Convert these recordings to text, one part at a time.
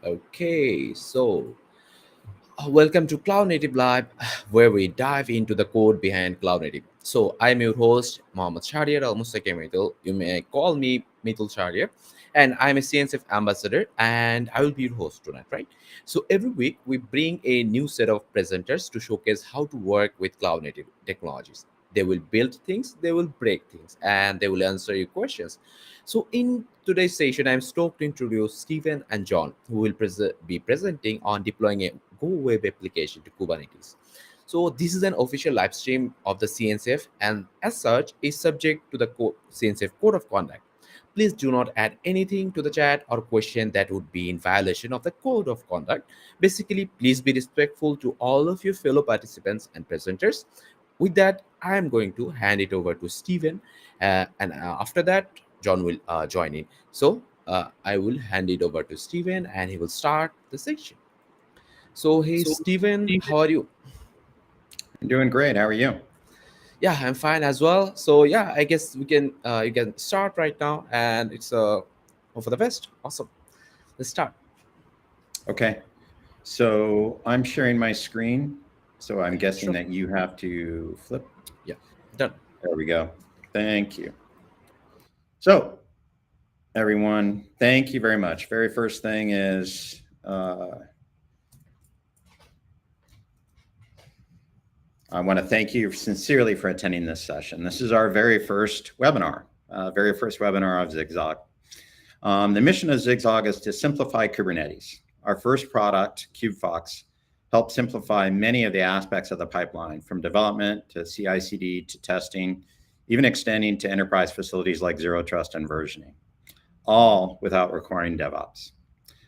Okay, so welcome to Cloud Native Live, where we dive into the code behind Cloud Native. So, I'm your host, Mohammed Shahriar Al Mustaqim Mithil. You may call me Mithil Shahriar, and I'm a CNCF ambassador, and I will be your host tonight, right? So, every week we bring a new set of presenters to showcase how to work with Cloud Native technologies. They will build things, they will break things, and they will answer your questions. So, in today's session, I'm stoked to introduce Stephen and John, who will be presenting on deploying a Go Web application to Kubernetes. So, this is an official live stream of the CNCF, and as such, is subject to the CNCF Code of Conduct. Please do not add anything to the chat or question that would be in violation of the Code of Conduct. Basically, please be respectful to all of your fellow participants and presenters. With that, I am going to hand it over to Stephen, and after that, John will join in. So I will hand it over to Stephen, and he will start the section. So hey, So, Stephen, Stephen, how are you? I'm doing great. How are you? Yeah, I'm fine as well. So yeah, I guess we can you can start right now, and it's hope for the best. Awesome. Let's start. Okay. So I'm sharing my screen. So I'm Yeah, guessing sure. that you have to flip. Yeah, done. There we go. Thank you. So, everyone, thank you very much. Very first thing is I want to thank you sincerely for attending this session. This is our very first webinar, of Zigzag. The mission of Zigzag is to simplify Kubernetes. Our first product, KubeFox, helps simplify many of the aspects of the pipeline, from development to CI/CD to testing, even extending to enterprise facilities like Zero Trust and versioning, all without requiring DevOps.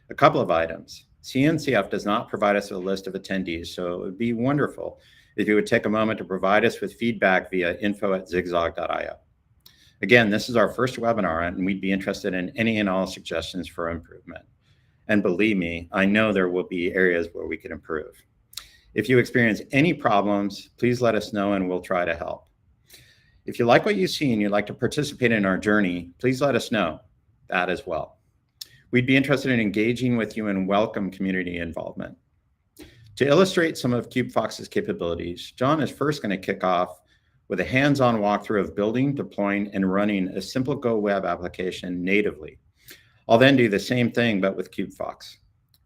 A couple of items. CNCF does not provide us with a list of attendees, so it would be wonderful if you would take a moment to provide us with feedback via info@zigzag.io. Again, this is our first webinar, and we'd be interested in any and all suggestions for improvement. And believe me, I know there will be areas where we could improve. If you experience any problems, please let us know and we'll try to help. If you like what you see and you'd like to participate in our journey, please let us know that as well. We'd be interested in engaging with you and welcome community involvement. To illustrate some of KubeFox's capabilities, John is first going to kick off with a hands-on walkthrough of building, deploying, and running a simple Go web application natively. I'll then do the same thing, but with KubeFox.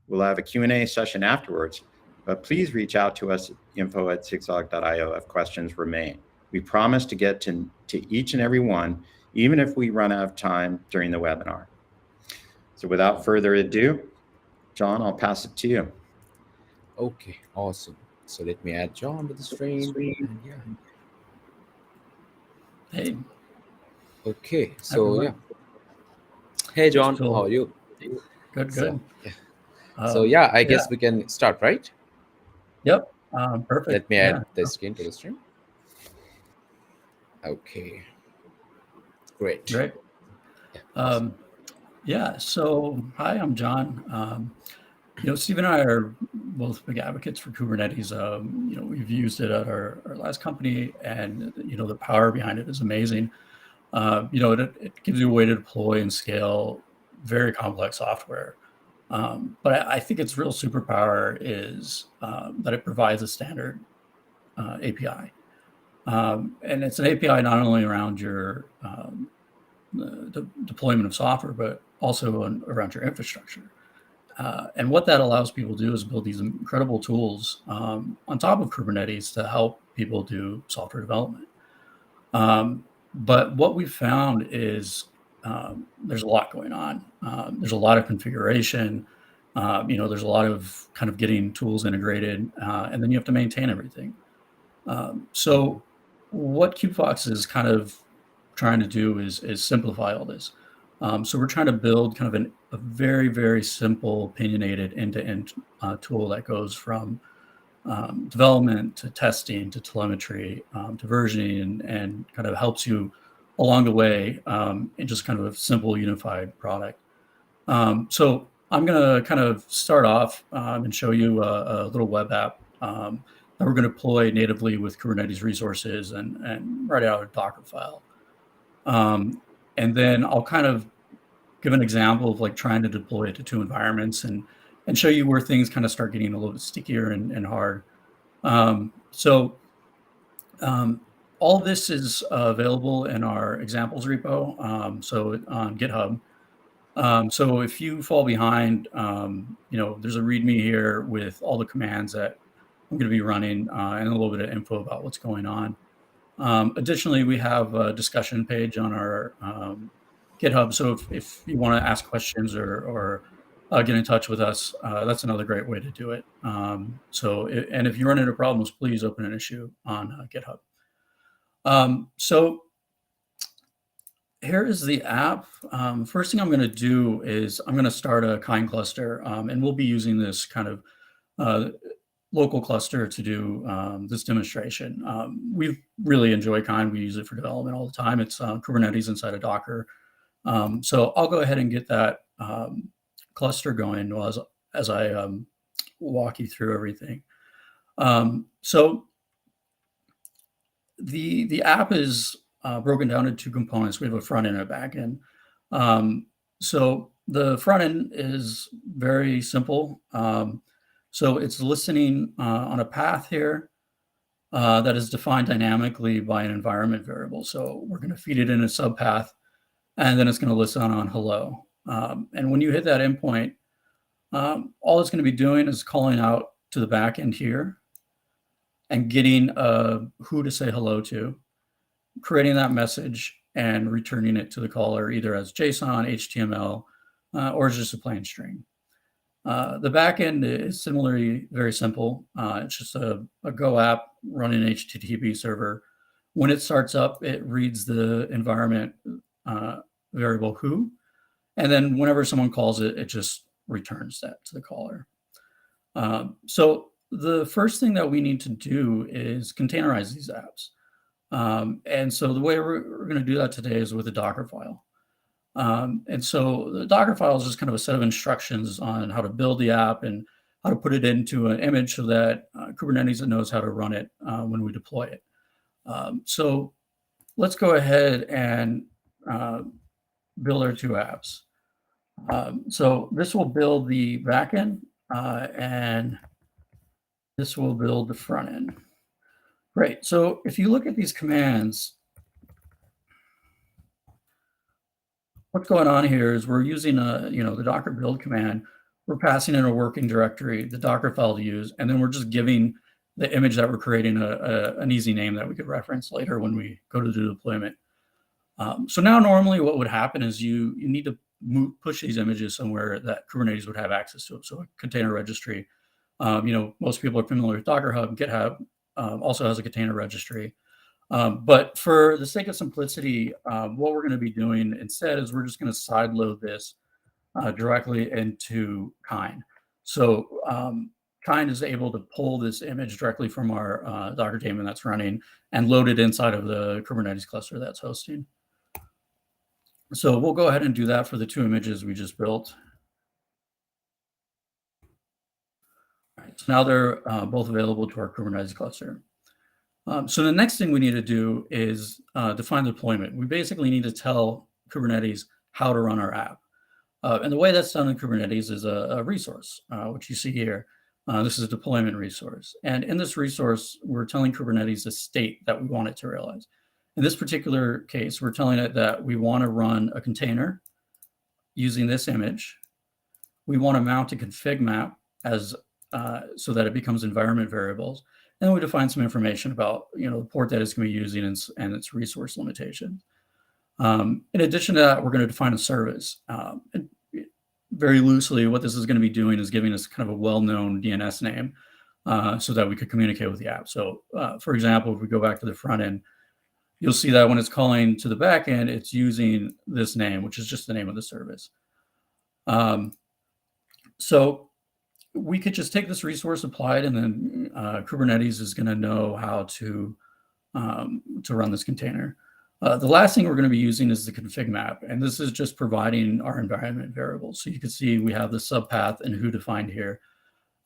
We'll have a Q&A session afterwards, but please reach out to us at info@zigzag.io if questions remain. We promise to get to each and every one, even if we run out of time during the webinar. So without further ado, John, I'll pass it to you. Okay, awesome. So let me add John to the stream, and yeah. hey, Okay, so yeah. everyone. Hey, John, how are So, you? good, So good. yeah. So yeah, I Yeah, guess we can start, right? yep. Perfect. Let me Yeah, add the screen to the stream. Okay, great. great. Yeah, awesome. Um, yeah, so hi, I'm John. Steve and I are both big advocates for Kubernetes. We've used it at our last company, and the power behind it is amazing. It gives you a way to deploy and scale very complex software. But I think its real superpower is that it provides a standard API. And it's an API not only around your the deployment of software, but also around your infrastructure. And what that allows people to do is build these incredible tools on top of Kubernetes to help people do software development. But what we've found is there's a lot going on. There's a lot of configuration. There's a lot of kind of getting tools integrated, and then you have to maintain everything. So what KubeFox is kind of trying to do is simplify all this. So we're trying to build kind of a very, very simple, opinionated end-to-end tool that goes from development to testing to telemetry to versioning and kind of helps you along the way in just kind of a simple, unified product. So I'm going to kind of start off and show you a little web app that we're going to deploy natively with Kubernetes resources and write out a Docker file. And then I'll kind of give an example of like trying to deploy it to two environments and and show you where things kind of start getting a little bit stickier and hard. All this is available in our examples repo, so on GitHub. So if you fall behind, there's a README here with all the commands that I'm going to be running and a little bit of info about what's going on. Additionally, we have a discussion page on our GitHub. So if you want to ask questions or get in touch with us, that's another great way to do it. And if you run into problems, please open an issue on GitHub. So here is the app. First thing I'm going to do is I'm going to start a Kind cluster, and we'll be using this kind of local cluster to do this demonstration. We really enjoy Kind. We use it for development all the time. It's Kubernetes inside of Docker. So I'll go ahead and get that cluster going as I walk you through everything. So the app is broken down into two components. We have a front end and a back end. So the front end is very simple. So it's listening on a path here that is defined dynamically by an environment variable. So we're going to feed it in a subpath, and then it's going to listen on hello. And when you hit that endpoint, all it's going to be doing is calling out to the back end here and getting who to say hello to, creating that message and returning it to the caller either as JSON, HTML, or just a plain string. The backend is similarly very simple. It's just a Go app running an HTTP server. When it starts up, it reads the environment variable who, and then whenever someone calls it, it just returns that to the caller. So the first thing that we need to do is containerize these apps. And so the way we're going to do that today is with a Docker file. And so the Docker file is just kind of a set of instructions on how to build the app and how to put it into an image so that Kubernetes knows how to run it when we deploy it. So let's go ahead and build our two apps. So this will build the backend and this will build the front end. Great. So if you look at these commands, what's going on here is we're using the Docker build command. We're passing in a working directory, the Docker file to use, and then we're just giving the image that we're creating an easy name that we could reference later when we go to do deployment. So now normally what would happen is you need to push these images somewhere that Kubernetes would have access to. So a container registry. Most people are familiar with Docker Hub. GitHub also has a container registry. But for the sake of simplicity, what we're going to be doing instead is we're just going to sideload this directly into Kind. So Kind is able to pull this image directly from our Docker daemon that's running and load it inside of the Kubernetes cluster that's hosting. So we'll go ahead and do that for the two images we just built. All right, so now they're both available to our Kubernetes cluster. So the next thing we need to do is define the deployment. We basically need to tell Kubernetes how to run our app. And the way that's done in Kubernetes is a resource, which you see here. This is a deployment resource. And in this resource, we're telling Kubernetes the state that we want it to realize. In this particular case, we're telling it that we want to run a container using this image. We want to mount a config map as so that it becomes environment variables. And then we define some information about the port that it's going to be using and its resource limitations. In addition to that, we're going to define a service. And very loosely, what this is going to be doing is giving us kind of a well-known DNS name so that we could communicate with the app. So for example, if we go back to the front end, you'll see that when it's calling to the back end, it's using this name, which is just the name of the service. So we could just take this resource, apply it, and then Kubernetes is going to know how to run this container. The last thing we're going to be using is the config map, and this is just providing our environment variables. So you can see we have the subpath and who defined here.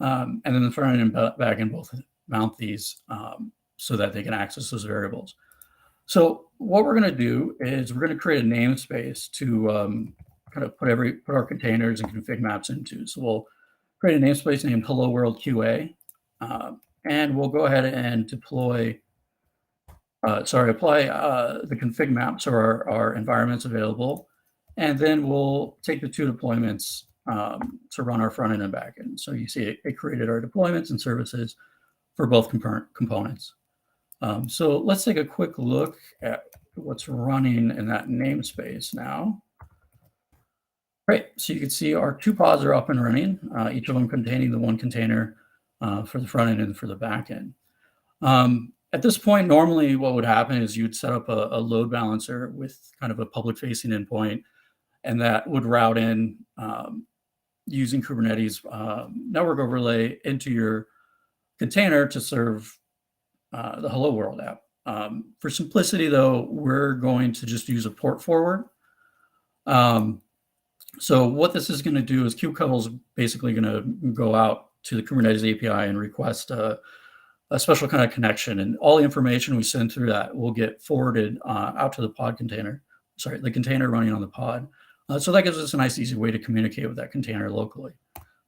And then the front end and back end both mount these so that they can access those variables. So what we're going to do is we're going to create a namespace to kind of put our containers and config maps into. So we'll create a namespace named Hello World QA, and we'll go ahead and apply the config maps or our environments available, and then we'll take the two deployments to run our front end and back end. So you see it created our deployments and services for both components. So let's take a quick look at what's running in that namespace now. Great, so you can see our two pods are up and running, each of them containing the one container for the front end and for the back end. At this point, normally what would happen is you'd set up a load balancer with kind of a public-facing endpoint, and that would route in using Kubernetes network overlay into your container to serve the Hello World app. For simplicity, though, we're going to just use a port forward. So what this is going to do is kubectl is basically going to go out to the Kubernetes API and request a special kind of connection, and all the information we send through that will get forwarded out to the pod container. Sorry, the container running on the pod. So that gives us a nice, easy way to communicate with that container locally.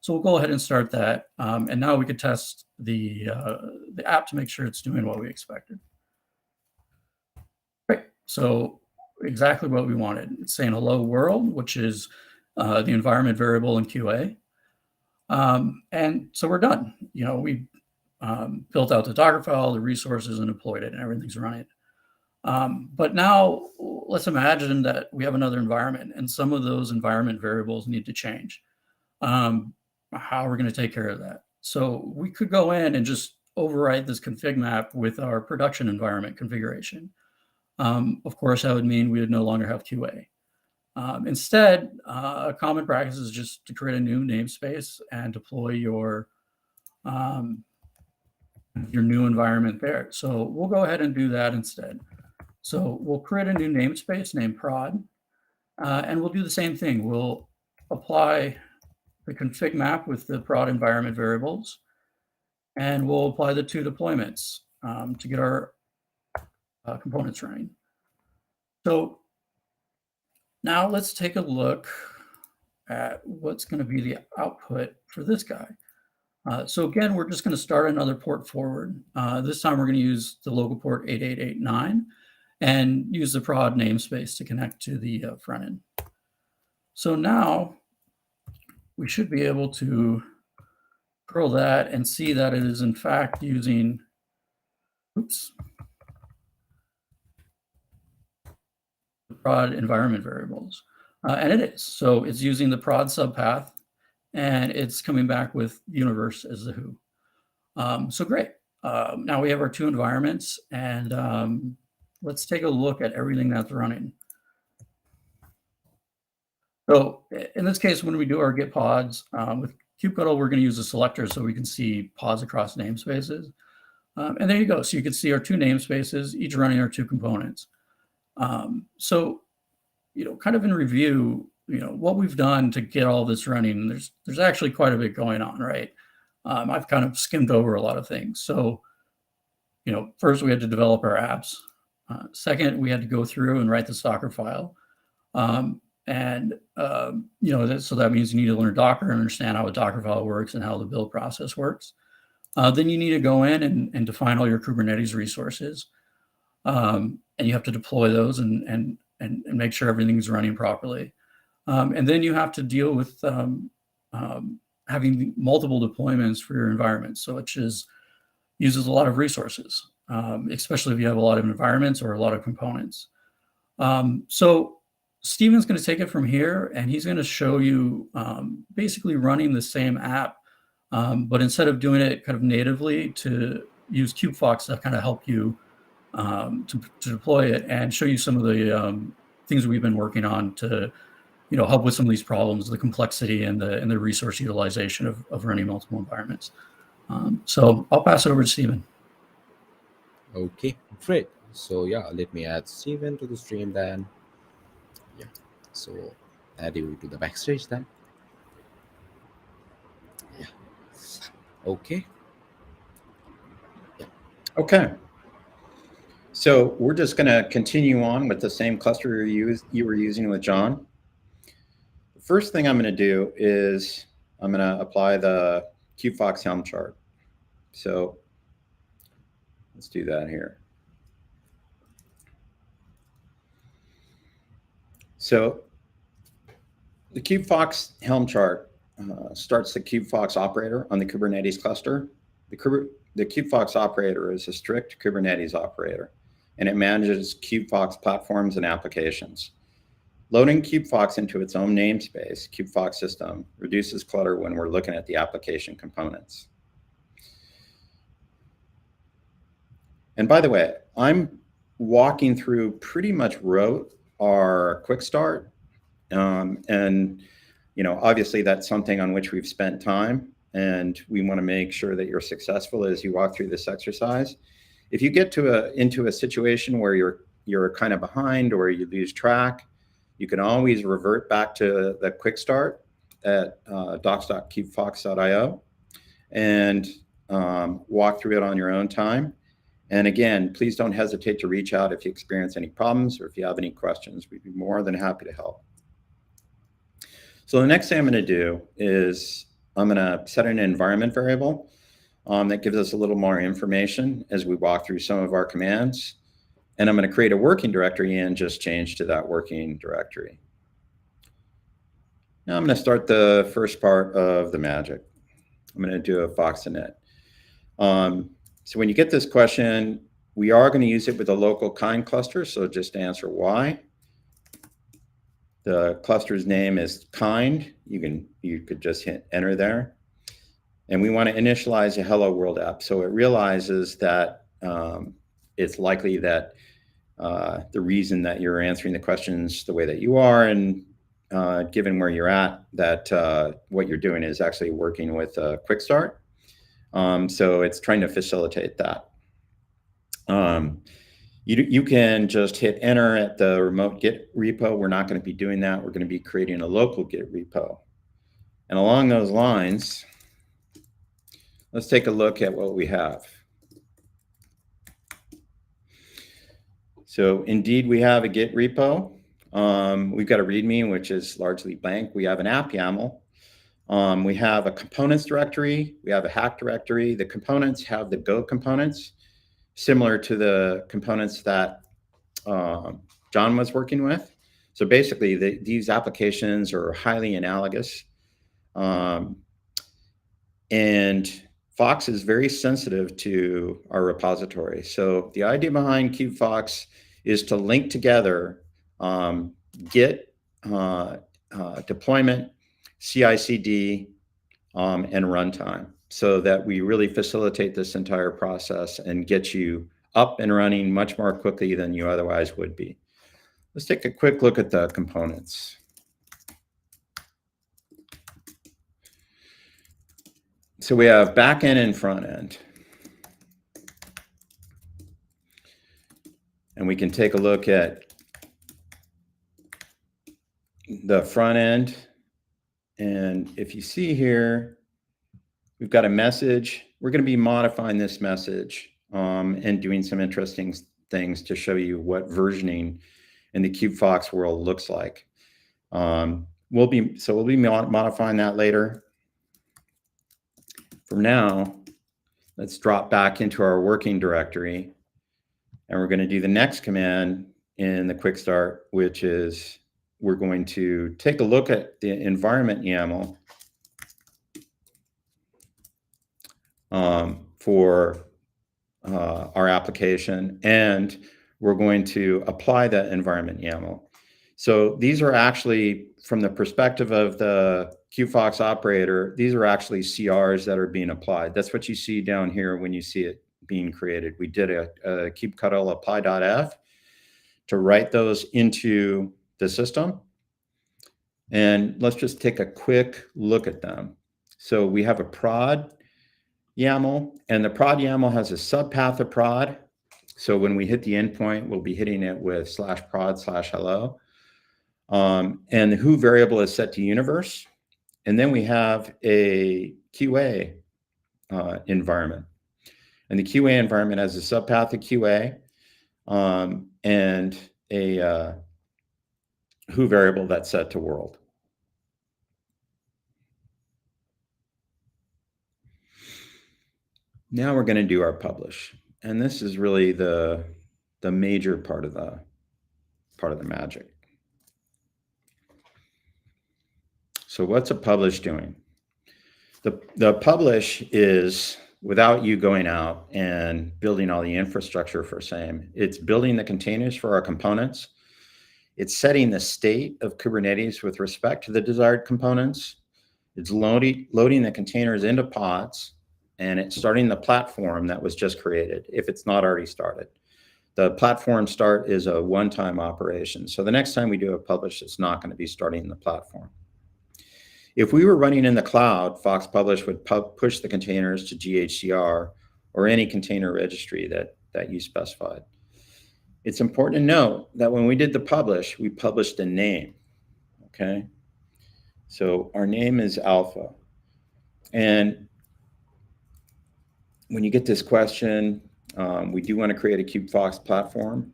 So we'll go ahead and start that, and now we could test the app to make sure it's doing what we expected. Great. So exactly what we wanted. It's saying hello world, which is the environment variable in QA. And so we're done. We built out the Docker file, the resources, and deployed it, and everything's running. But now let's imagine that we have another environment, and some of those environment variables need to change. How are we going to take care of that? So we could go in and just overwrite this config map with our production environment configuration. Of course, that would mean we would no longer have QA. Instead, a common practice is just to create a new namespace and deploy your new environment there. So we'll go ahead and do that instead. So we'll create a new namespace named prod, and we'll do the same thing. We'll apply the config map with the prod environment variables, and we'll apply the two deployments to get our components running. So now let's take a look at what's going to be the output for this guy. So again, we're just going to start another port forward. This time we're going to use the local port 8889 and use the prod namespace to connect to the front end. So now we should be able to curl that and see that it is in fact using, the prod environment variables. And it is. So it's using the prod subpath, and it's coming back with universe as the who. So great. Now we have our two environments, and let's take a look at everything that's running. So in this case, when we do our get pods, with kubectl, we're going to use a selector so we can see pods across namespaces. And there you go. So you can see our two namespaces, each running our two components. So, kind of in review, what we've done to get all this running, there's actually quite a bit going on, right? I've kind of skimmed over a lot of things. So, first we had to develop our apps. Second, we had to go through and write the Docker file. So that means you need to learn Docker and understand how a Docker file works and how the build process works. Then you need to go in and define all your Kubernetes resources. And you have to deploy those and make sure everything's running properly. And then you have to deal with having multiple deployments for your environment. So it uses a lot of resources, especially if you have a lot of environments or a lot of components. So Steven's going to take it from here, and he's going to show you basically running the same app, but instead of doing it kind of natively, to use kubefox to kind of help you to deploy it and show you some of the things we've been working on to help with some of these problems, the complexity and the resource utilization of running multiple environments. So I'll pass it over to Steven. Okay, great. So yeah, let me add Steven to the stream then. Yeah, so add you to the backstage then. Yeah. Okay. Yeah. Okay. So we're just going to continue on with the same cluster you were using with John. The first thing I'm going to do is I'm going to apply the QFox Helm chart. So let's do that here. So the QFox Helm chart starts the QFox operator on the Kubernetes cluster. The QFox operator is a strict Kubernetes operator, and it manages QFox platforms and applications. Loading QFox into its own namespace, QFox system, reduces clutter when we're looking at the application components. And by the way, I'm walking through pretty much wrote our quick start. And obviously that's something on which we've spent time, and we want to make sure that you're successful as you walk through this exercise. If you get into a situation where you're kind of behind or you lose track, you can always revert back to the quick start at docs.qfox.io and walk through it on your own time. And again, please don't hesitate to reach out if you experience any problems or if you have any questions. We'd be more than happy to help. So the next thing I'm going to do is I'm going to set an environment variable that gives us a little more information as we walk through some of our commands. And I'm going to create a working directory and just change to that working directory. Now I'm going to start the first part of the magic. I'm going to do a fox.net. So when you get this question, we are going to use it with a local kind cluster. So just answer why. The cluster's name is kind. You could just hit enter there. And we want to initialize a hello world app. So it realizes that it's likely that the reason that you're answering the questions the way that you are, and given where you're at, that what you're doing is actually working with a quick start. So it's trying to facilitate that. You can just hit enter at the remote Git repo. We're not going to be doing that. We're going to be creating a local Git repo. And along those lines, let's take a look at what we have. So indeed, we have a Git repo. We've got a README, which is largely blank. We have an app YAML. We have a components directory. We have a hack directory. The components have the Go components, similar to the components that John was working with. So basically, these applications are highly analogous. And Fox is very sensitive to our repository. So the idea behind QFox is to link together Git, deployment, CI/CD, and runtime, so that we really facilitate this entire process and get you up and running much more quickly than you otherwise would be. Let's take a quick look at the components. So we have back end and front end. And we can take a look at the front end. And if you see here, we've got a message. We're going to be modifying this message and doing some interesting things to show you what versioning in the QFox world looks like. We'll be modifying that later. For now, let's drop back into our working directory, and we're going to do the next command in the quick start, which is we're going to take a look at the environment YAML for our application, and we're going to apply that environment YAML. So these are actually, from the perspective of the QFox operator, these are actually CRs that are being applied. That's what you see down here when you see it being created. We did a kubectl apply.f to write those into the system. And let's just take a quick look at them. So we have a prod YAML, and the prod YAML has a subpath of prod. So when we hit the endpoint, we'll be hitting it with /prod/hello. And the who variable is set to universe. And then we have a QA environment. And the QA environment has a subpath of QA and a who variable that's set to world. Now we're going to do our publish. And this is really the major part of the magic. So what's a publish doing? The publish is, without you going out and building all the infrastructure for SAME, it's building the containers for our components. It's setting the state of Kubernetes with respect to the desired components. It's loading the containers into pods, and it's starting the platform that was just created, if it's not already started. The platform start is a one-time operation. So the next time we do a publish, it's not going to be starting the platform. If we were running in the cloud, Fox Publish would push the containers to GHCR or any container registry that you specified. It's important to note that when we did the publish, we published a name, okay? So our name is Alpha. And when you get this question, we do want to create a KubeFox platform.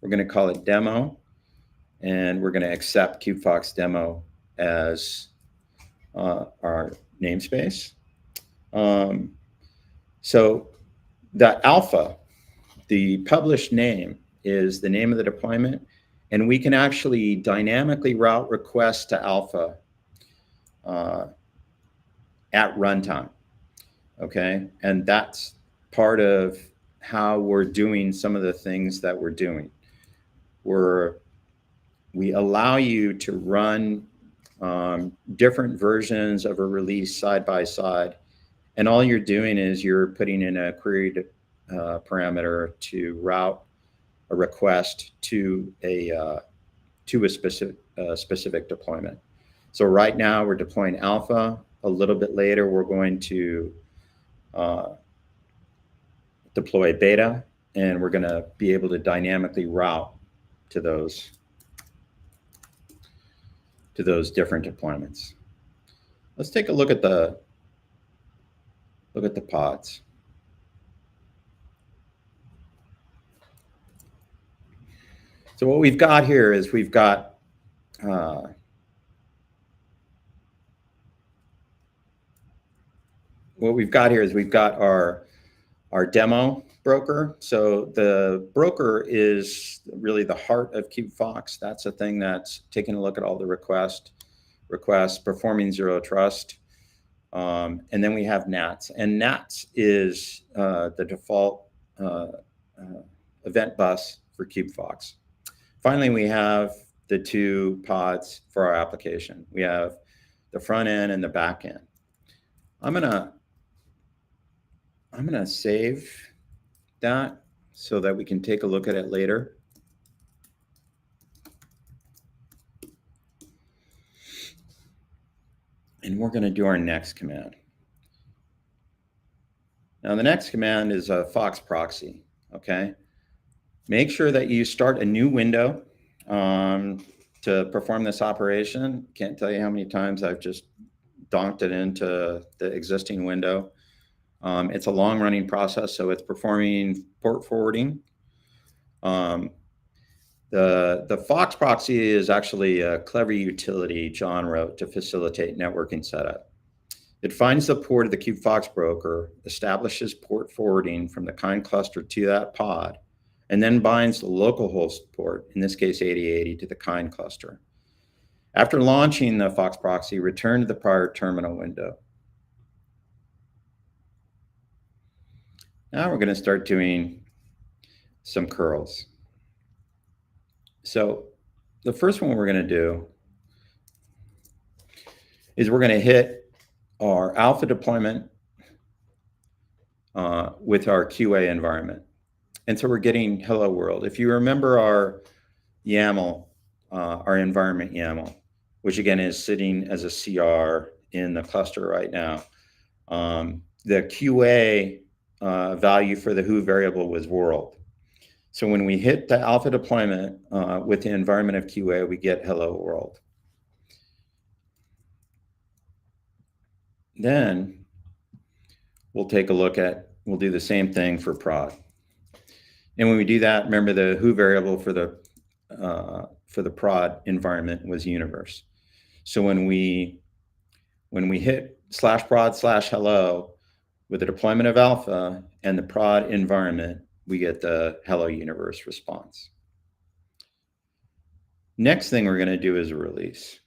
We're going to call it demo, and we're going to accept KubeFox demo as our namespace. So the alpha, the published name, is the name of the deployment, and we can actually dynamically route requests to alpha at runtime, okay? And that's part of how we're doing some of the things that we're doing. We allow you to run different versions of a release side by side, and all you're doing is you're putting in a query parameter to route a request to a specific deployment. So right now we're deploying alpha. A little bit later we're going to deploy beta, and we're going to be able to dynamically route to those different deployments. Let's take a look at the pods. So what we've got here is we've got our demo broker. So the broker is really the heart of KubeFox. That's the thing that's taking a look at all the requests, performing zero trust. And then we have NATS. And NATS is the default event bus for KubeFox. Finally, we have the two pods for our application. We have the front end and the back end. I'm gonna save that so that we can take a look at it later. And we're gonna do our next command. Now the next command is a Fox proxy, okay? Make sure that you start a new window to perform this operation. Can't tell you how many times I've just donked it into the existing window. It's a long running process, so it's performing port forwarding. The Fox proxy is actually a clever utility John wrote to facilitate networking setup. It finds the port of the KubeFox broker, establishes port forwarding from the kind cluster to that pod, and then binds the local host port, in this case 8080, to the kind cluster. After launching the Fox proxy, return to the prior terminal window. Now we're going to start doing some curls. So the first one we're going to do is we're going to hit our alpha deployment with our QA environment. And so we're getting hello world. If you remember our YAML, our environment YAML, which again is sitting as a CR in the cluster right now, the QA value for the who variable was world. So when we hit the alpha deployment with the environment of QA, we get hello world. Then we'll take a look at, we'll do the same thing for prod. And when we do that, remember the who variable for the prod environment was universe. So when we hit /prod/hello, With the deployment of alpha and the prod environment, we get the hello universe response. Next thing we're going to do is a release.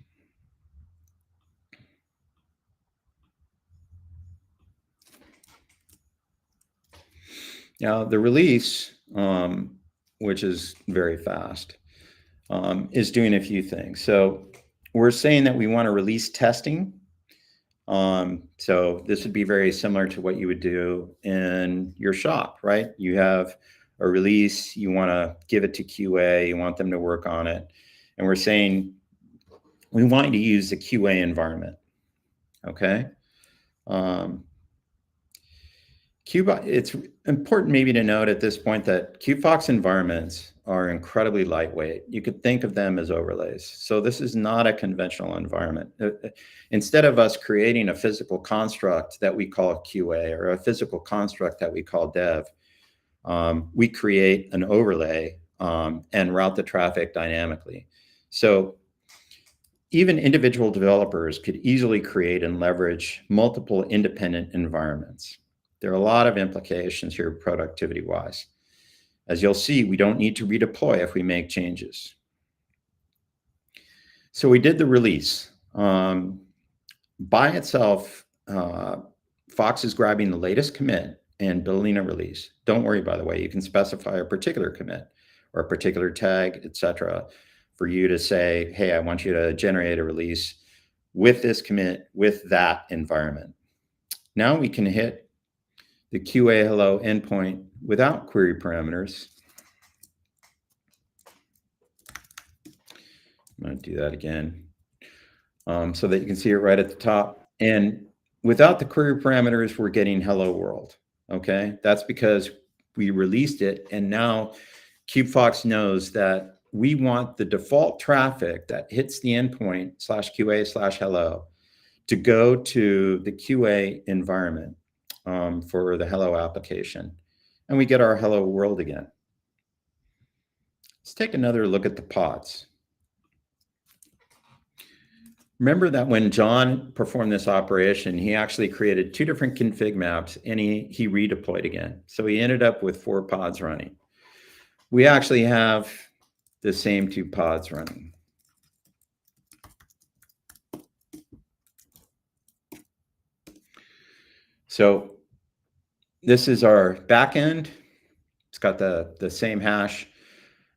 Now, the release, which is very fast, is doing a few things. So we're saying that we want to release testing. So this would be very similar to what you would do in your shop, right? You have a release, you want to give it to QA, you want them to work on it. And we're saying we want you to use the QA environment, okay? It's important maybe to note at this point that QFox environments are incredibly lightweight. You could think of them as overlays. So this is not a conventional environment. Instead of us creating a physical construct that we call QA or a physical construct that we call dev, we create an overlay and route the traffic dynamically. So even individual developers could easily create and leverage multiple independent environments. There are a lot of implications here productivity-wise. As you'll see, we don't need to redeploy if we make changes. So we did the release. By itself, Fox is grabbing the latest commit and building a release. Don't worry, by the way, you can specify a particular commit or a particular tag, etc., for you to say, hey, I want you to generate a release with this commit, with that environment. Now we can hit the QA hello endpoint without query parameters. I'm going to do that again so that you can see it right at the top. And without the query parameters, we're getting hello world. Okay, that's because we released it, and now KubeFox knows that we want the default traffic that hits the endpoint /QA/hello to go to the QA environment for the hello application. And we get our hello world again. Let's take another look at the pods. Remember that when John performed this operation, he actually created 2 different config maps and he redeployed again. So he ended up with 4 pods running. We actually have the same 2 pods running. So this is our back end. It's got the same hash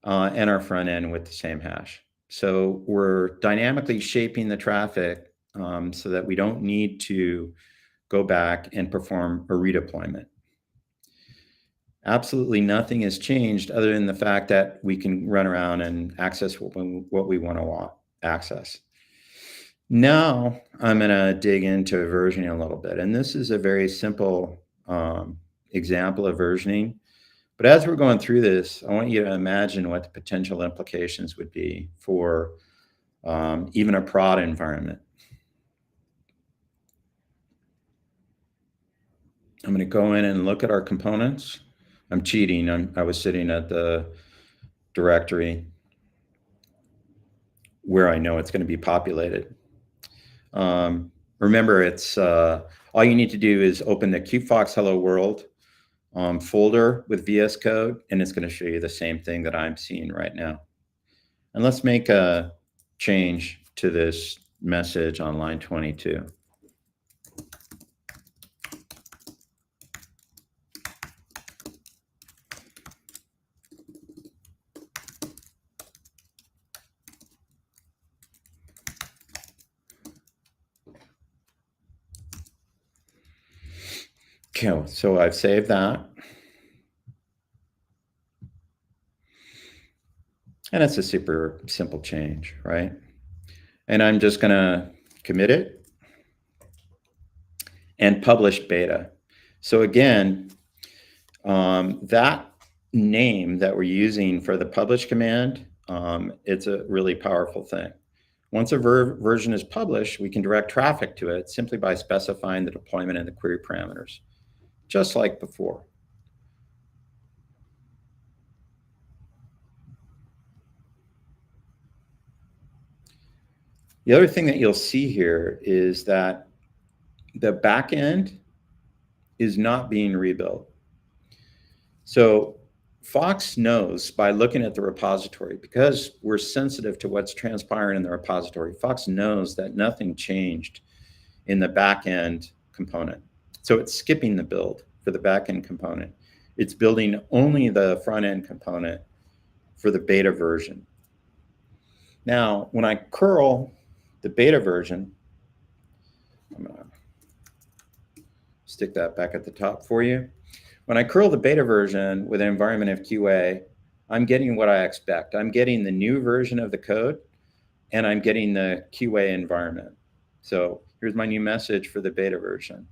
and our front end with the same hash. So we're dynamically shaping the traffic so that we don't need to go back and perform a redeployment. Absolutely nothing has changed other than the fact that we can run around and access what we want to access. Now I'm going to dig into versioning a little bit. And this is a very simple example of versioning. But as we're going through this, I want you to imagine what the potential implications would be for even a prod environment. I'm going to go in and look at our components. I'm cheating. I was sitting at the directory where I know it's going to be populated. Remember, it's all you need to do is open the QFox Hello World folder with VS Code, and it's going to show you the same thing that I'm seeing right now. And let's make a change to this message on line 22. Okay, so I've saved that. And it's a super simple change, right? And I'm just going to commit it and publish beta. So again, that name that we're using for the publish command, it's a really powerful thing. Once a version is published, we can direct traffic to it simply by specifying the deployment and the query parameters, just like before. The other thing that you'll see here is that the backend is not being rebuilt. So Fox knows by looking at the repository, because we're sensitive to what's transpiring in the repository, Fox knows that nothing changed in the backend component. So it's skipping the build for the backend component. It's building only the front end component for the beta version. Now, when I curl the beta version, I'm gonna stick that back at the top for you. When I curl the beta version with an environment of QA, I'm getting what I expect. I'm getting the new version of the code, and I'm getting the QA environment. So here's my new message for the beta version.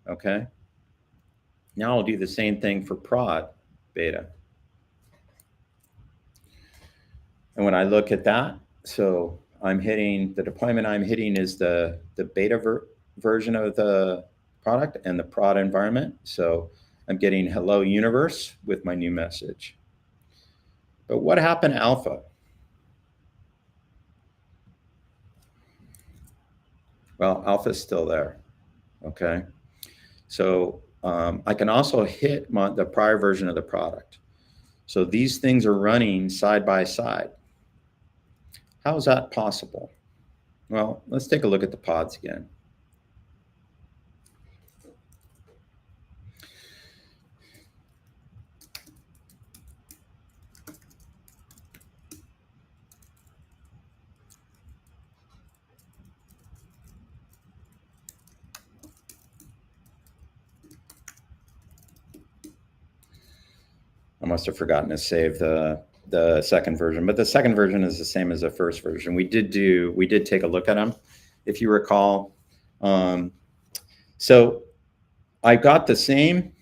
Okay. Now I'll do the same thing for prod beta. And when I look at that, so I'm hitting, the deployment I'm hitting is the beta version of the product and the prod environment. So I'm getting hello universe with my new message. But what happened to alpha? Well, alpha is still there. Okay. So I can also hit the prior version of the product. So these things are running side by side. How is that possible? Well, let's take a look at the pods again. I must have forgotten to save the second version, but the second version is the same as the first version. We did take a look at them, if you recall. So I got the same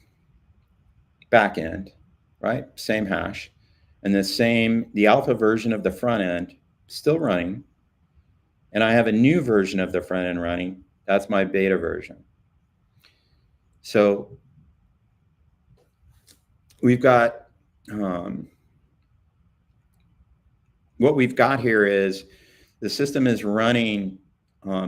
backend, right? Same hash, and the alpha version of the front end still running, and I have a new version of the front end running. That's my beta version. So we've got what we've got here is the system is running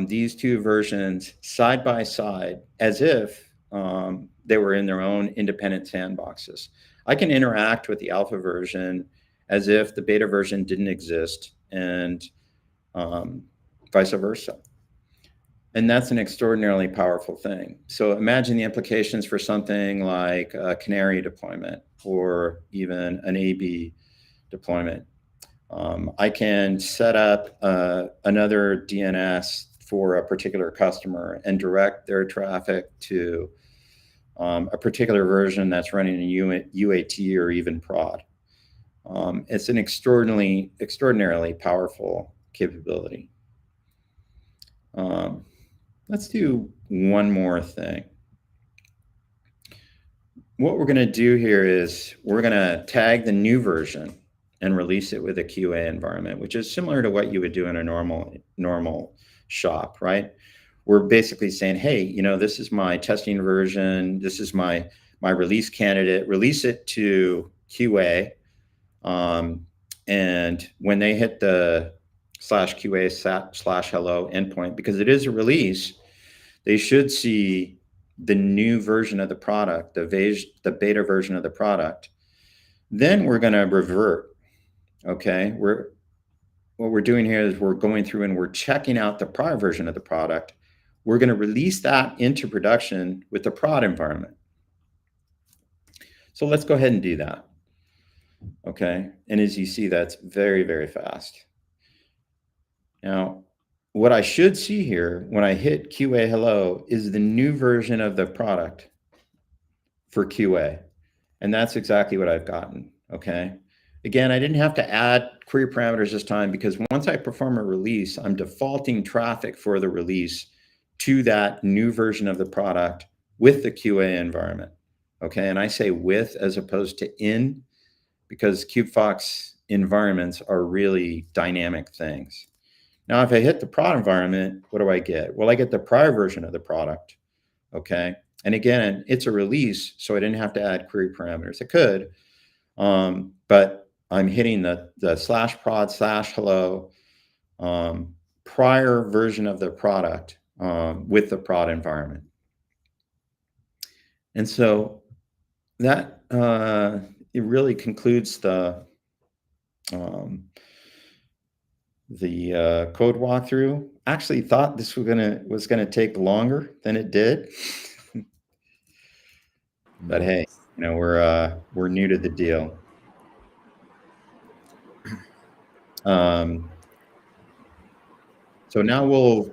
these two versions side by side as if they were in their own independent sandboxes. I can interact with the alpha version as if the beta version didn't exist, and vice versa. And that's an extraordinarily powerful thing. So imagine the implications for something like a canary deployment or even an A/B deployment. I can set up another DNS for a particular customer and direct their traffic to a particular version that's running a UAT or even prod. It's an extraordinarily powerful capability. Let's do one more thing. What we're going to do here is we're going to tag the new version and release it with a QA environment, which is similar to what you would do in a normal shop, right? We're basically saying, hey, this is my testing version. This is my release candidate. Release it to QA. And when they hit the /QA/hello endpoint, because it is a release, they should see the new version of the product, the beta version of the product. Then we're going to revert. Okay, what we're doing here is we're going through and we're checking out the prior version of the product. We're going to release that into production with the prod environment. So let's go ahead and do that. Okay, and as you see, that's very, very fast. Now, what I should see here when I hit QA hello is the new version of the product for QA. And that's exactly what I've gotten, okay? Again, I didn't have to add query parameters this time because once I perform a release, I'm defaulting traffic for the release to that new version of the product with the QA environment, okay? And I say with as opposed to in because KubeFox environments are really dynamic things. Now, if I hit the prod environment, what do I get? Well, I get the prior version of the product, okay? And again, it's a release, so I didn't have to add query parameters. I could, but I'm hitting the /prod/hello prior version of the product with the prod environment. And so that it really concludes um, the code walkthrough. Actually, thought this was gonna take longer than it did, but No hey, worries. we're new to the deal. Um, so now we'll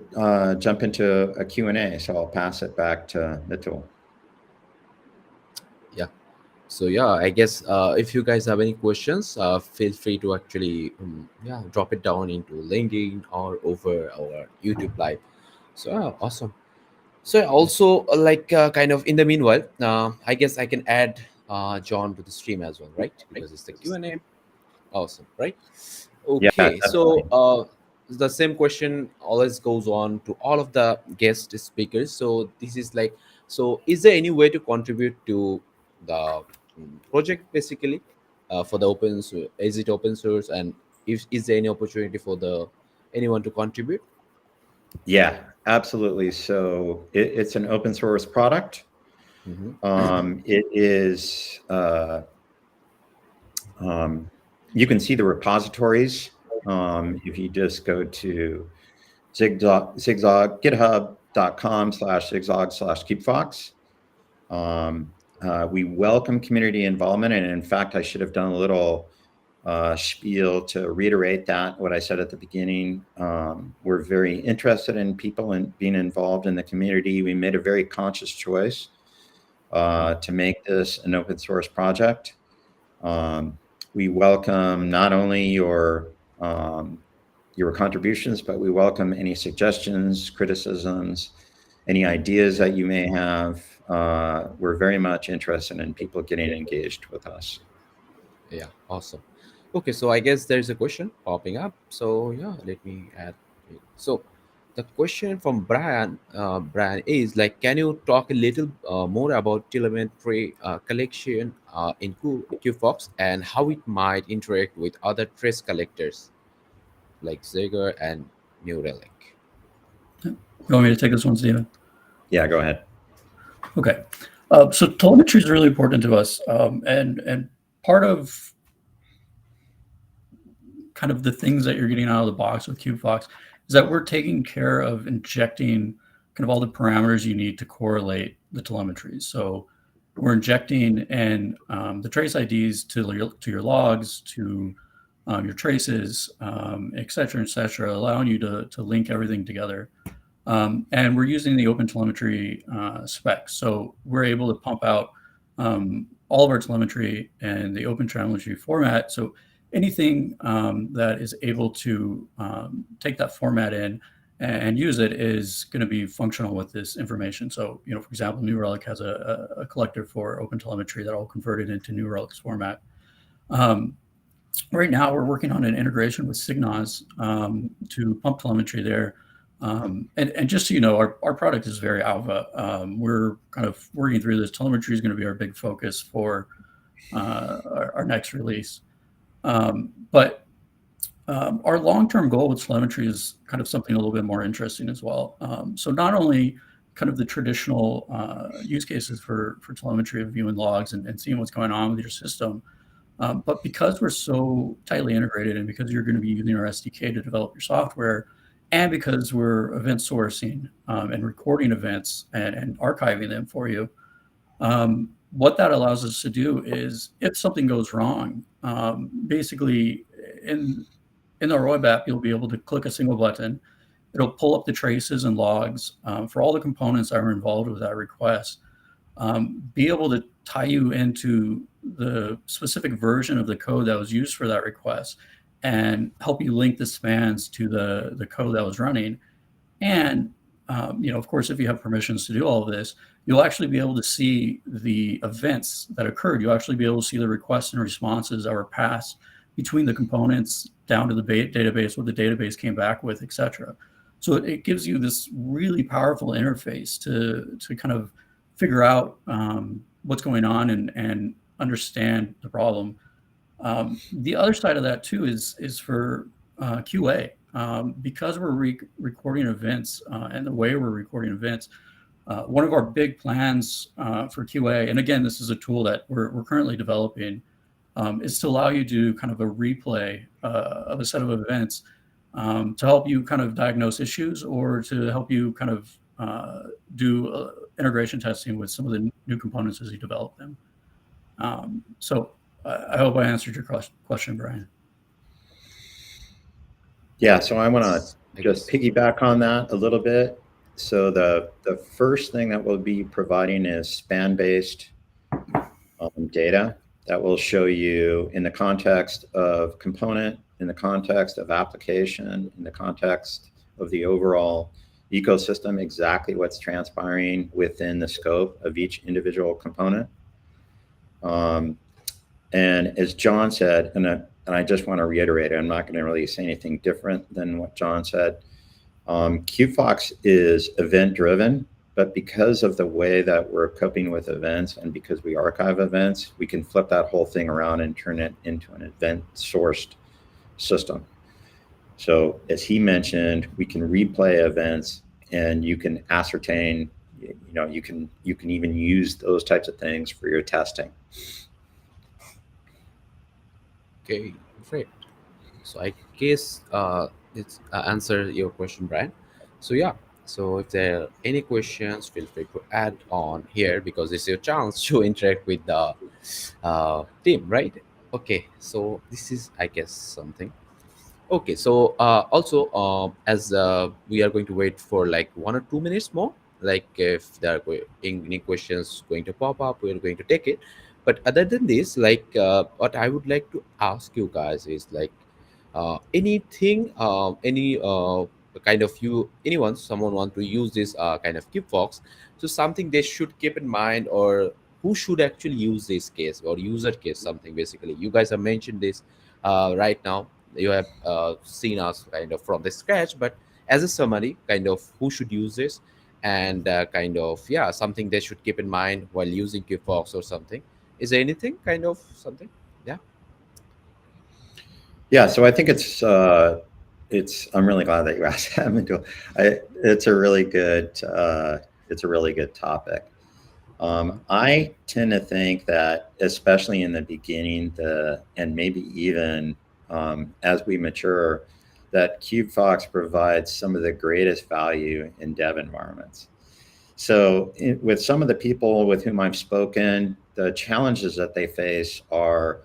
jump into a Q&A. So I'll pass it back to Mitul. Yeah. So yeah, I guess if you guys have any questions, feel free to actually yeah, drop it down into LinkedIn or over our YouTube live. So yeah, awesome. So also like kind of in the meanwhile, I guess I can add John to the stream as well, right? Because it's the Q&A. Awesome, right? Yeah, Okay, so definitely. the same question always goes on to all of the guest speakers. So this is like, so is there any way to contribute to the project basically for the open source? Is it open source, and if is there any opportunity for the anyone to contribute? Yeah, absolutely. So it's an open source product. Hmm. It is, you can see the repositories if you just go to github.com/zigzag/keepfox. We welcome community involvement. And in fact, I should have done a little spiel to reiterate that, what I said at the beginning. We're very interested in people and being involved in the community. We made a very conscious choice to make this an open source project. Um, we welcome not only your contributions, but we welcome any suggestions, criticisms, any ideas that you may have. We're very much interested in people getting engaged with us. Yeah, awesome. Okay, so I guess there's a question popping up. So yeah, let me add it. So the question from Brian is like, can you talk a little more about telemetry collection in QFox and how it might interact with other trace collectors like Zager and Neuralink? You want me to take this one, Stephen? Yeah, go ahead. Okay. So telemetry is really important to us, and part of kind of the things that you're getting out of the box with KubeFox is that we're taking care of injecting kind of all the parameters you need to correlate the telemetry. So we're injecting in the trace IDs to your logs, to your traces, et cetera, allowing you to link everything together. And we're using the OpenTelemetry specs. So we're able to pump out all of our telemetry in the OpenTelemetry format. So anything that is able to take that format in and use it is going to be functional with this information. So, for example, New Relic has a collector for OpenTelemetry that I'll convert it into New Relic's format. Um, right now, we're working on an integration with Signos to pump telemetry there. And just so you know, our product is very alpha. We're kind of working through this. Telemetry is going to be our big focus for our next release. But our long-term goal with telemetry is kind of something a little bit more interesting as well. So not only kind of the traditional use cases for telemetry of viewing logs and seeing what's going on with your system, but because we're so tightly integrated and because you're going to be using our SDK to develop your software, and because we're event sourcing and recording events and archiving them for you, what that allows us to do is if something goes wrong, basically in the Roib app, you'll be able to click a single button. It'll pull up the traces and logs for all the components that are involved with that request. Be able to tie you into the specific version of the code that was used for that request and help you link the spans to the code that was running. And, of course, if you have permissions to do all of this, you'll actually be able to see the events that occurred. You'll actually be able to see the requests and responses that were passed between the components down to the database, what the database came back with, et cetera. So it gives you this really powerful interface to kind of figure out what's going on and understand the problem. The other side of that too is for QA. Because we're recording events and the way we're recording events, One of our big plans for QA, and again, this is a tool that we're currently developing, is to allow you to do kind of a replay of a set of events to help you kind of diagnose issues or to help you kind of do integration testing with some of the new components as you develop them. So I hope I answered your question, Brian. Yeah, so I want to I just guess. piggyback on that a little bit. So the first thing that we'll be providing is span-based data that will show you in the context of component, in the context of application, in the context of the overall ecosystem, exactly what's transpiring within the scope of each individual component. And as John said, and I just want to reiterate it, I'm not going to really say anything different than what John said. QFox is event driven, but because of the way that we're coping with events and because we archive events, we can flip that whole thing around and turn it into an event sourced system. So as he mentioned, we can replay events and you can ascertain, you can even use those types of things for your testing. Okay, great. So I guess it's answer your question, Brian. So yeah. So if there are any questions, feel free to add on here because it's your chance to interact with the team, right? Okay. So this is, I guess, something. Okay, so also as we are going to wait for like 1 or 2 minutes more, like if there are any questions going to pop up, we are going to take it. But other than this, like what I would like to ask you guys is like anything, any kind of anyone, someone want to use this kind of Kipfox, so something they should keep in mind or who should actually use this case or user case, something basically. You guys have mentioned this right now, you have seen us kind of from the scratch, but as a summary, kind of who should use this and kind of yeah, something they should keep in mind while using Kipfox or something. Is there anything kind of something? Yeah. Yeah, so I think I'm really glad that you asked that, Mitchell. It's a really good topic. I tend to think that, especially in the beginning, and maybe even as we mature, that KubeFox provides some of the greatest value in dev environments. So with some of the people with whom I've spoken, the challenges that they face are,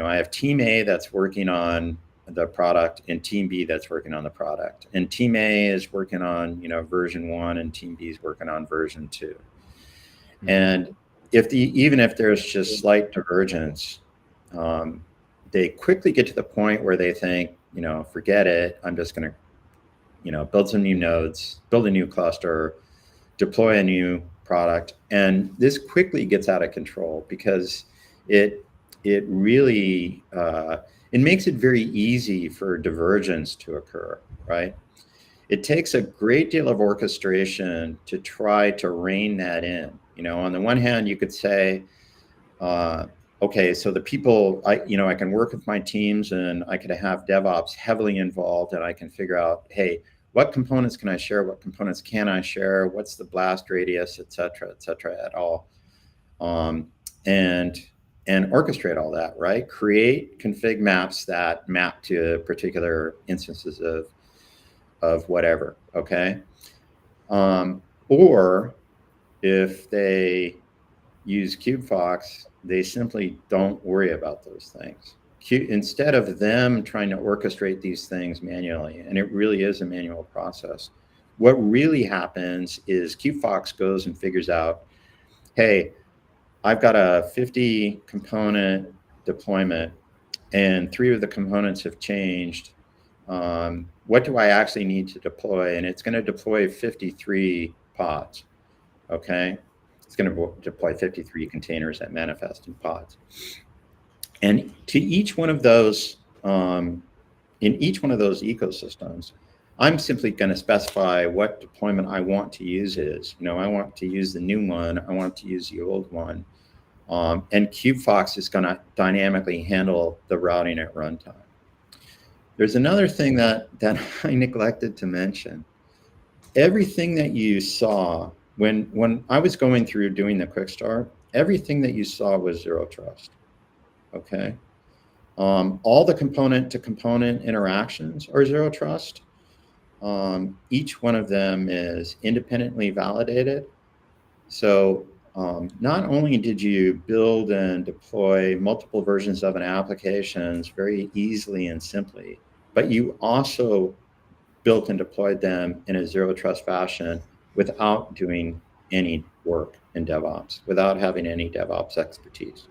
I have team A that's working on the product and team B that's working on the product. And team A is working on, version 1 and team B is working on version 2. And even if there's just slight divergence, they quickly get to the point where they think, forget it. I'm just going to, build some new nodes, build a new cluster, deploy a new product. And this quickly gets out of control because it really, it makes it very easy for divergence to occur, right? It takes a great deal of orchestration to try to rein that in. On the one hand, you could say, okay, so the people, I can work with my teams and I could have DevOps heavily involved and I can figure out, hey, what components can I share? What components can I share? What's the blast radius, et cetera, et al. And orchestrate all that, right? Create config maps that map to particular instances of whatever, okay? Or if they use KubeFox, they simply don't worry about those things. Instead of them trying to orchestrate these things manually, and it really is a manual process, what really happens is KubeFox goes and figures out, hey, I've got a 50 component deployment and 3 of the components have changed. What do I actually need to deploy? And it's going to deploy 53 pods, okay? It's going to deploy 53 containers that manifest in pods. And to each one of those, in each one of those ecosystems, I'm simply going to specify what deployment I want to use is. I want to use the new one. I want to use the old one. And KubeFox is going to dynamically handle the routing at runtime. There's another thing that I neglected to mention. Everything that you saw when I was going through doing the quick start, everything that you saw was zero trust. Okay. All the component to component interactions are zero trust. Each one of them is independently validated. So not only did you build and deploy multiple versions of an applications very easily and simply, but you also built and deployed them in a zero trust fashion without doing any work in DevOps, without having any DevOps expertise.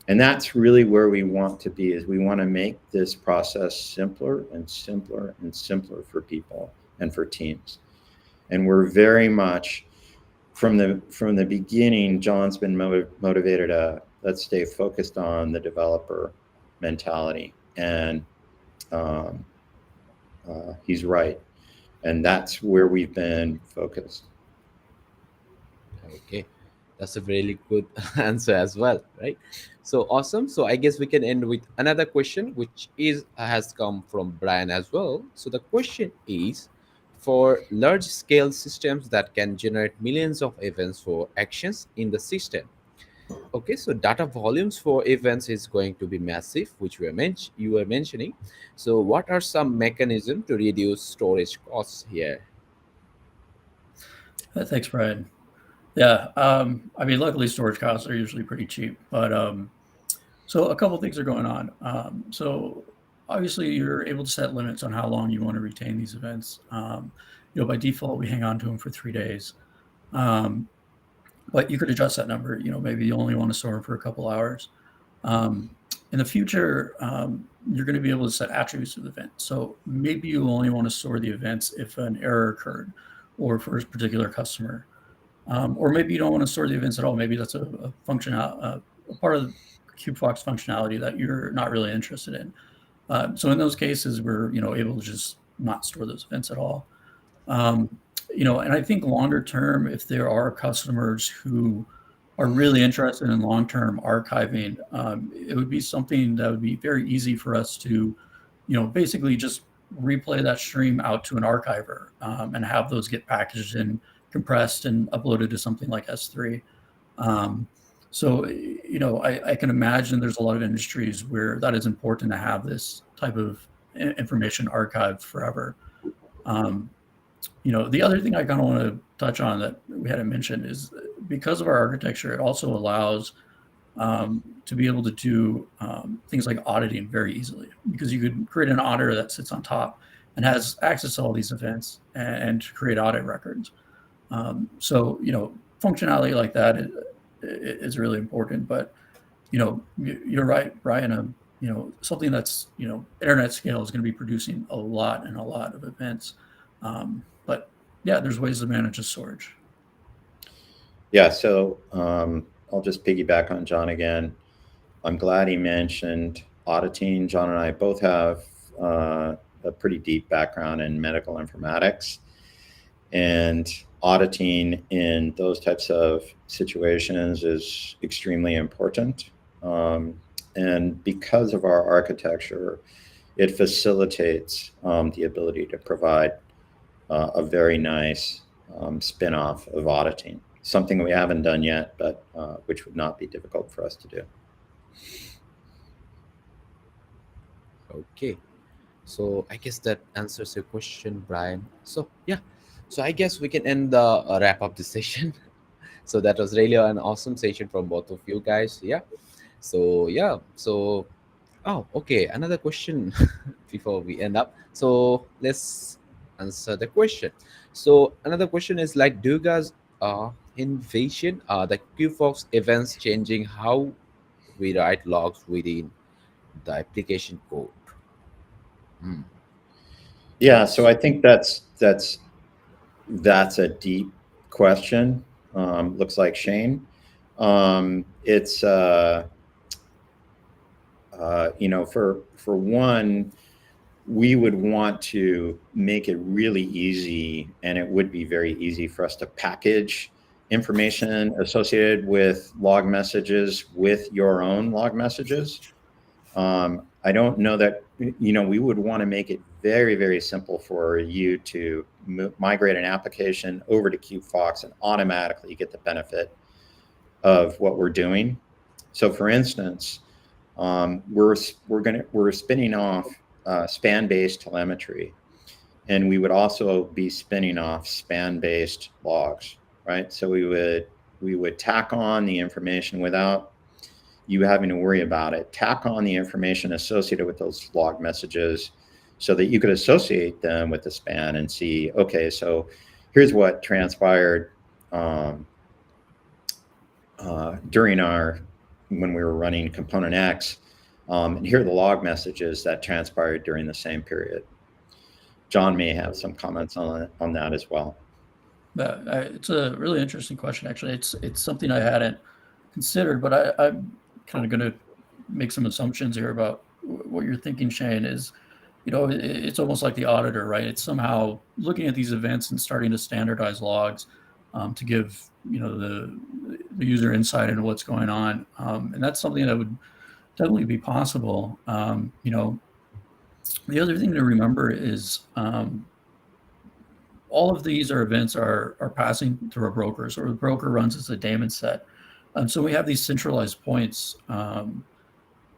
And that's really where we want to be, is we want to make this process simpler and simpler and simpler for people and for teams. And we're very much from the beginning, John's been motivated to let's stay focused on the developer mentality, and he's right, and that's where we've been focused. Okay, that's a really good answer as well, right? So awesome. So I guess we can end with another question, which is has come from Brian as well. So the question is, for large scale systems that can generate millions of events for actions in the system. Okay, so data volumes for events is going to be massive, which you were mentioning. So what are some mechanisms to reduce storage costs here? Thanks, Brian. Yeah, I mean, luckily storage costs are usually pretty cheap, but so a couple things are going on. So obviously you're able to set limits on how long you want to retain these events. By default, we hang on to them for 3 days. Um, but you could adjust that number. Maybe you only want to store them for a couple hours. In the future, you're going to be able to set attributes of the event. So maybe you only want to store the events if an error occurred or for a particular customer. Or maybe you don't want to store the events at all. Maybe that's a function, a part of KubeFox functionality that you're not really interested in. So in those cases, we're able to just not store those events at all. And I think longer term, if there are customers who are really interested in long-term archiving, it would be something that would be very easy for us to, basically just replay that stream out to an archiver and have those get packaged and compressed and uploaded to something like S3. So, I can imagine there's a lot of industries where that is important to have this type of information archived forever. The other thing I kind of want to touch on that we hadn't mentioned is because of our architecture, it also allows to be able to do things like auditing very easily, because you could create an auditor that sits on top and has access to all these events and create audit records. So, functionality like that is really important. But, you're right, Brian. Something that's, internet scale is going to be producing a lot of events. But yeah, there's ways to manage the storage. Yeah, so I'll just piggyback on John again. I'm glad he mentioned auditing. John and I both have a pretty deep background in medical informatics, and auditing in those types of situations is extremely important. And because of our architecture, it facilitates the ability to provide a very nice spin-off of auditing, something we haven't done yet, but which would not be difficult for us to do. Okay, so I guess that answers your question, Brian. So yeah, so I guess we can end the wrap up the session. So that was really an awesome session from both of you guys. Yeah. So yeah. So okay. Another question before we end up. So let's answer the question. So another question is like, do you guys envision the QFox events changing how we write logs within the application code? Hmm. Yeah, so I think that's a deep question. Looks like Shane. It's for one, we would want to make it really easy, and it would be very easy for us to package information associated with log messages with your own log messages. I don't know that, we would want to make it very, very simple for you to migrate an application over to QFox and automatically get the benefit of what we're doing. So, for instance, we're spinning off span-based telemetry, and we would also be spinning off span-based logs, right? So we would tack on the information without you having to worry about it. Tack on the information associated with those log messages so that you could associate them with the span and see, okay, so here's what transpired during when we were running component X, and here are the log messages that transpired during the same period. John may have some comments on that as well. It's a really interesting question, actually. It's something I hadn't considered, but I'm kind of going to make some assumptions here about what you're thinking, Shane. Is, it's almost like the auditor, right? It's somehow looking at these events and starting to standardize logs to give the user insight into what's going on, and that's something that would definitely be possible. The other thing to remember is all of these events are passing through a broker. So the broker runs as a daemon set. So we have these centralized points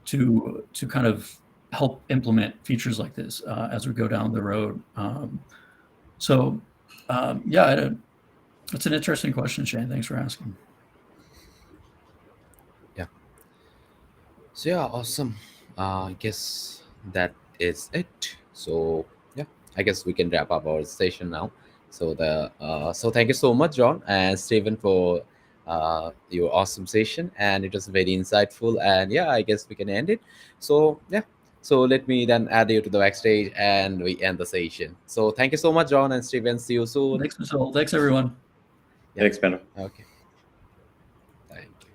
to kind of help implement features like this as we go down the road. Yeah, it's an interesting question, Shane. Thanks for asking. Yeah. So yeah, awesome. I guess that is it. So yeah, I guess we can wrap up our session now. So thank you so much, John and Stephen, for your awesome session, and it was very insightful. And yeah, I guess we can end it. So yeah, so let me then add you to the backstage, and we end the session. So thank you so much, John and Stephen. See you soon. Thanks, Michelle. Thanks, everyone. Yeah. Thanks, Ben. Okay. Thank you.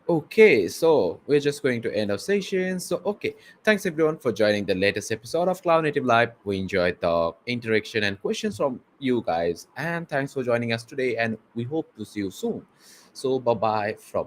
Okay, so we're just going to end our session. So, okay, thanks everyone for joining the latest episode of Cloud Native Live. We enjoyed the interaction and questions from you guys, and thanks for joining us today. And we hope to see you soon. So, bye bye from